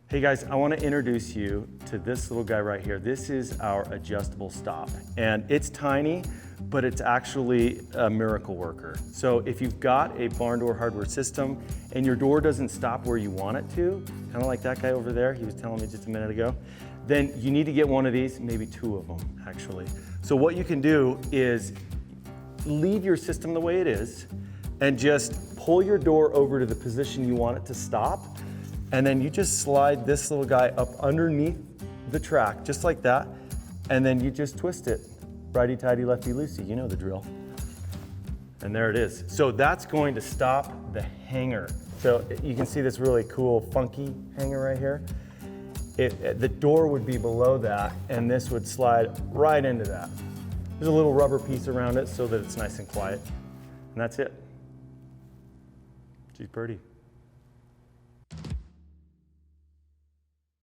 Hey guys, I want to introduce you to this little guy right here. This is our adjustable stop, and it's tiny, but it's actually a miracle worker. So if you've got a barn door hardware system and your door doesn't stop where you want it to, kind of like that guy over there, he was telling me just a minute ago, then you need to get one of these, maybe two of them actually. So what you can do is leave your system the way it is and just pull your door over to the position you want it to stop. And then you just slide this little guy up underneath the track, just like that. And then you just twist it. Righty-tighty, lefty-loosey, you know the drill. And there it is. So that's going to stop the hanger. So you can see this really cool, funky hanger right here. The door would be below that, and this would slide right into that. There's a little rubber piece around it so that it's nice and quiet. And that's it. She's pretty.